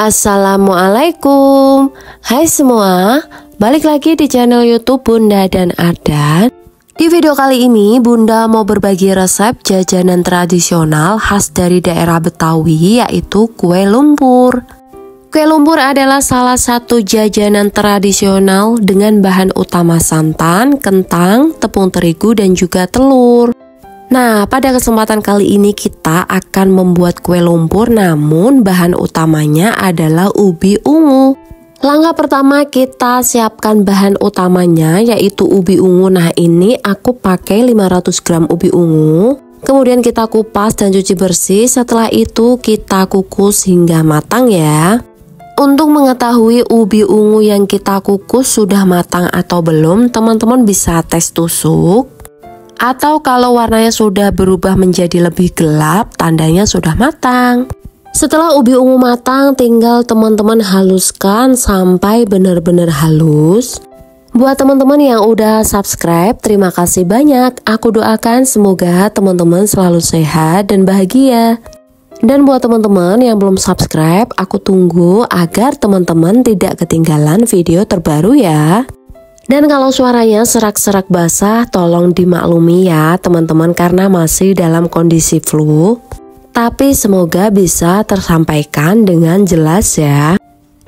Assalamualaikum. Hai semua, balik lagi di channel YouTube Bunda dan Ardan. Di video kali ini Bunda mau berbagi resep jajanan tradisional khas dari daerah Betawi, yaitu kue lumpur. Kue lumpur adalah salah satu jajanan tradisional dengan bahan utama santan, kentang, tepung terigu, dan juga telur. Nah, pada kesempatan kali ini kita akan membuat kue lumpur, namun bahan utamanya adalah ubi ungu. Langkah pertama kita siapkan bahan utamanya, yaitu ubi ungu. Nah, ini aku pakai 500 gram ubi ungu. Kemudian kita kupas dan cuci bersih. Setelah itu kita kukus hingga matang ya. Untuk mengetahui ubi ungu yang kita kukus sudah matang atau belum, teman-teman bisa tes tusuk. Atau kalau warnanya sudah berubah menjadi lebih gelap, tandanya sudah matang. Setelah ubi ungu matang, tinggal teman-teman haluskan sampai benar-benar halus. Buat teman-teman yang udah subscribe, terima kasih banyak. Aku doakan semoga teman-teman selalu sehat dan bahagia. Dan buat teman-teman yang belum subscribe, aku tunggu agar teman-teman tidak ketinggalan video terbaru ya. Dan kalau suaranya serak-serak basah, tolong dimaklumi ya teman-teman, karena masih dalam kondisi flu. Tapi semoga bisa tersampaikan dengan jelas ya.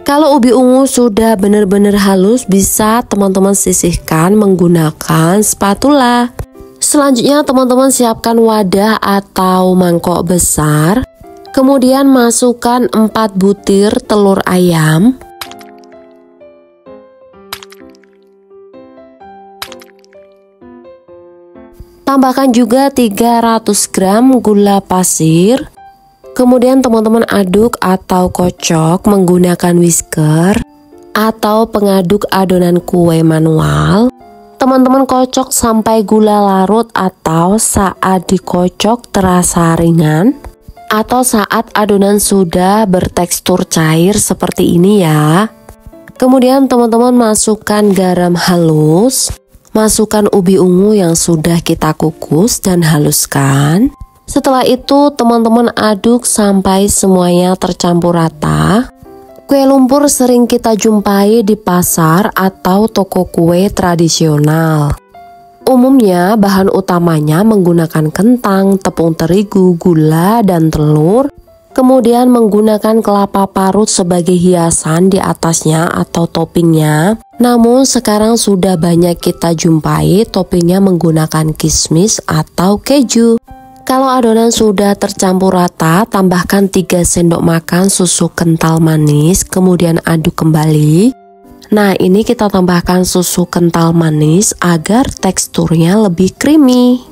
Kalau ubi ungu sudah benar-benar halus, bisa teman-teman sisihkan menggunakan spatula. Selanjutnya teman-teman siapkan wadah atau mangkok besar. Kemudian masukkan 4 butir telur ayam. Tambahkan juga 300 gram gula pasir. Kemudian teman-teman aduk atau kocok menggunakan whisker atau pengaduk adonan kue manual. Teman-teman kocok sampai gula larut atau saat dikocok terasa ringan, atau saat adonan sudah bertekstur cair seperti ini ya. Kemudian teman-teman masukkan garam halus. Masukkan ubi ungu yang sudah kita kukus dan haluskan. Setelah itu teman-teman aduk sampai semuanya tercampur rata. Kue lumpur sering kita jumpai di pasar atau toko kue tradisional. Umumnya bahan utamanya menggunakan kentang, tepung terigu, gula, dan telur. Kemudian menggunakan kelapa parut sebagai hiasan di atasnya atau toppingnya. Namun sekarang sudah banyak kita jumpai toppingnya menggunakan kismis atau keju. Kalau adonan sudah tercampur rata, tambahkan 3 sendok makan susu kental manis, kemudian aduk kembali. Nah, ini kita tambahkan susu kental manis agar teksturnya lebih creamy.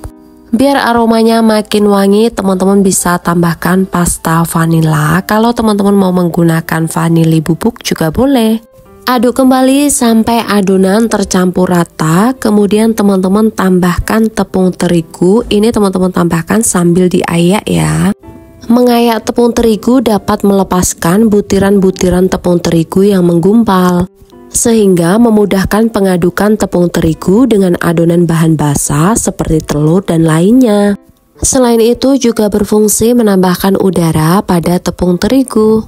Biar aromanya makin wangi, teman-teman bisa tambahkan pasta vanila. Kalau teman-teman mau menggunakan vanili bubuk juga boleh. Aduk kembali sampai adonan tercampur rata. Kemudian teman-teman tambahkan tepung terigu. Ini teman-teman tambahkan sambil diayak ya. Mengayak tepung terigu dapat melepaskan butiran-butiran tepung terigu yang menggumpal, sehingga memudahkan pengadukan tepung terigu dengan adonan bahan basah seperti telur dan lainnya. Selain itu juga berfungsi menambahkan udara pada tepung terigu,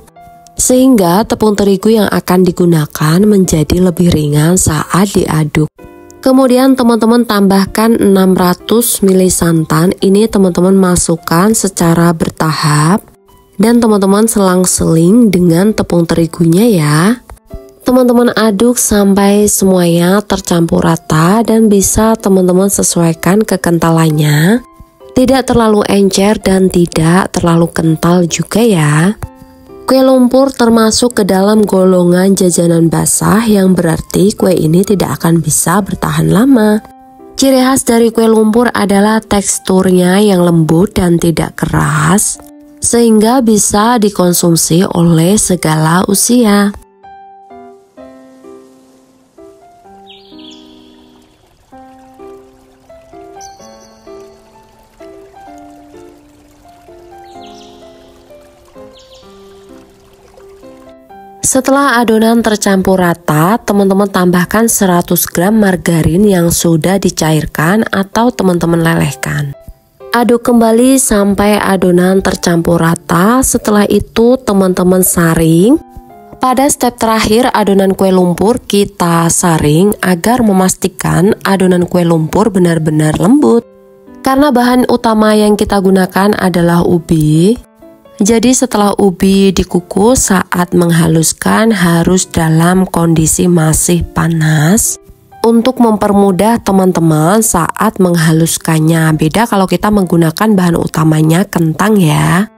sehingga tepung terigu yang akan digunakan menjadi lebih ringan saat diaduk. Kemudian teman-teman tambahkan 600 ml santan. Ini teman-teman masukkan secara bertahap dan teman-teman selang-seling dengan tepung terigunya ya. Teman-teman aduk sampai semuanya tercampur rata dan bisa teman-teman sesuaikan kekentalannya. Tidak terlalu encer dan tidak terlalu kental juga ya. Kue lumpur termasuk ke dalam golongan jajanan basah, yang berarti kue ini tidak akan bisa bertahan lama. Ciri khas dari kue lumpur adalah teksturnya yang lembut dan tidak keras, sehingga bisa dikonsumsi oleh segala usia. Setelah adonan tercampur rata, teman-teman tambahkan 100 gram margarin yang sudah dicairkan atau teman-teman lelehkan. Aduk kembali sampai adonan tercampur rata. Setelah itu teman-teman saring Pada step terakhir adonan kue lumpur kita saring agar memastikan adonan kue lumpur benar-benar lembut. Karena bahan utama yang kita gunakan adalah ubi, jadi setelah ubi dikukus saat menghaluskan harus dalam kondisi masih panas untuk mempermudah teman-teman saat menghaluskannya. Beda kalau kita menggunakan bahan utamanya kentang ya.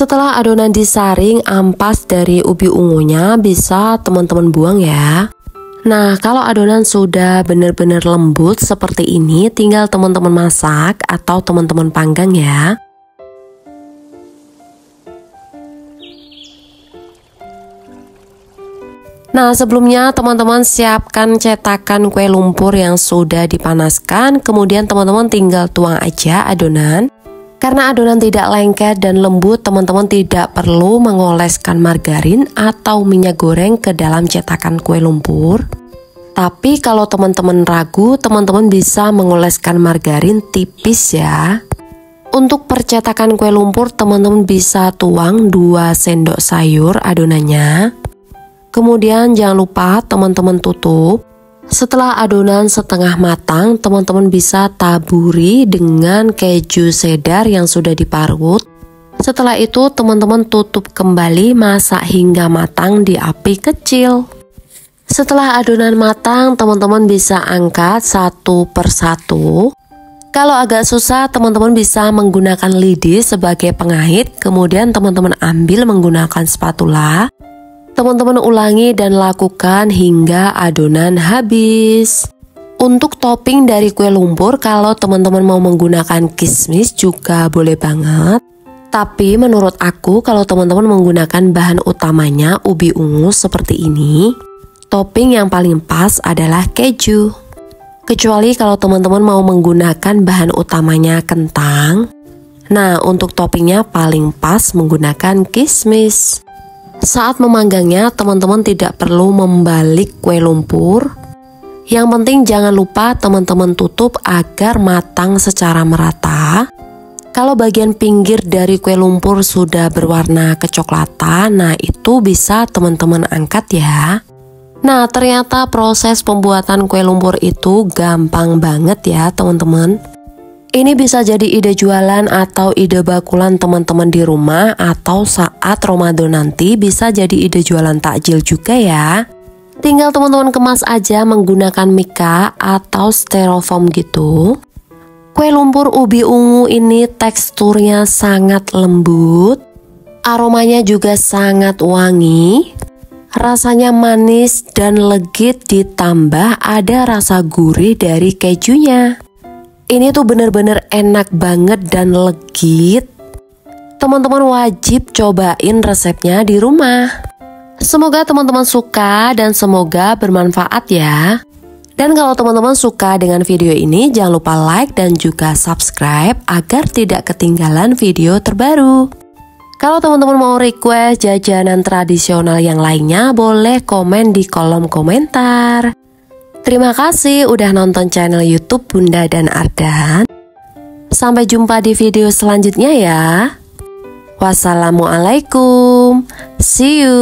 Setelah adonan disaring, ampas dari ubi ungunya bisa teman-teman buang ya. Nah, kalau adonan sudah benar-benar lembut seperti ini, tinggal teman-teman masak atau teman-teman panggang ya. Nah, sebelumnya teman-teman siapkan cetakan kue lumpur yang sudah dipanaskan, kemudian teman-teman tinggal tuang aja adonan. Karena adonan tidak lengket dan lembut, teman-teman tidak perlu mengoleskan margarin atau minyak goreng ke dalam cetakan kue lumpur. Tapi kalau teman-teman ragu, teman-teman bisa mengoleskan margarin tipis ya. Untuk percetakan kue lumpur, teman-teman bisa tuang 2 sendok sayur adonannya. Kemudian jangan lupa teman-teman tutup. Setelah adonan setengah matang, teman-teman bisa taburi dengan keju cheddar yang sudah diparut. Setelah itu teman-teman tutup kembali, masak hingga matang di api kecil. Setelah adonan matang, teman-teman bisa angkat satu persatu. Kalau agak susah, teman-teman bisa menggunakan lidi sebagai pengait, kemudian teman-teman ambil menggunakan spatula. Teman-teman ulangi dan lakukan hingga adonan habis. Untuk topping dari kue lumpur, kalau teman-teman mau menggunakan kismis juga boleh banget. Tapi menurut aku kalau teman-teman menggunakan bahan utamanya ubi ungu seperti ini, topping yang paling pas adalah keju. Kecuali kalau teman-teman mau menggunakan bahan utamanya kentang. Nah, untuk toppingnya paling pas menggunakan kismis. Saat memanggangnya, teman-teman tidak perlu membalik kue lumpur. Yang penting jangan lupa teman-teman tutup agar matang secara merata. Kalau bagian pinggir dari kue lumpur sudah berwarna kecoklatan, nah itu bisa teman-teman angkat ya. Nah, ternyata proses pembuatan kue lumpur itu gampang banget ya teman-teman. Ini bisa jadi ide jualan atau ide bakulan teman-teman di rumah, atau saat Ramadan nanti bisa jadi ide jualan takjil juga ya. Tinggal teman-teman kemas aja menggunakan mika atau styrofoam gitu. Kue lumpur ubi ungu ini teksturnya sangat lembut, aromanya juga sangat wangi, rasanya manis dan legit, ditambah ada rasa gurih dari kejunya. Ini tuh bener-bener enak banget dan legit. Teman-teman wajib cobain resepnya di rumah. Semoga teman-teman suka dan semoga bermanfaat ya. Dan kalau teman-teman suka dengan video ini, jangan lupa like dan juga subscribe agar tidak ketinggalan video terbaru. Kalau teman-teman mau request jajanan tradisional yang lainnya, boleh komen di kolom komentar. Terima kasih udah nonton channel YouTube Bunda dan Ardan. Sampai jumpa di video selanjutnya ya. Wassalamualaikum. See you.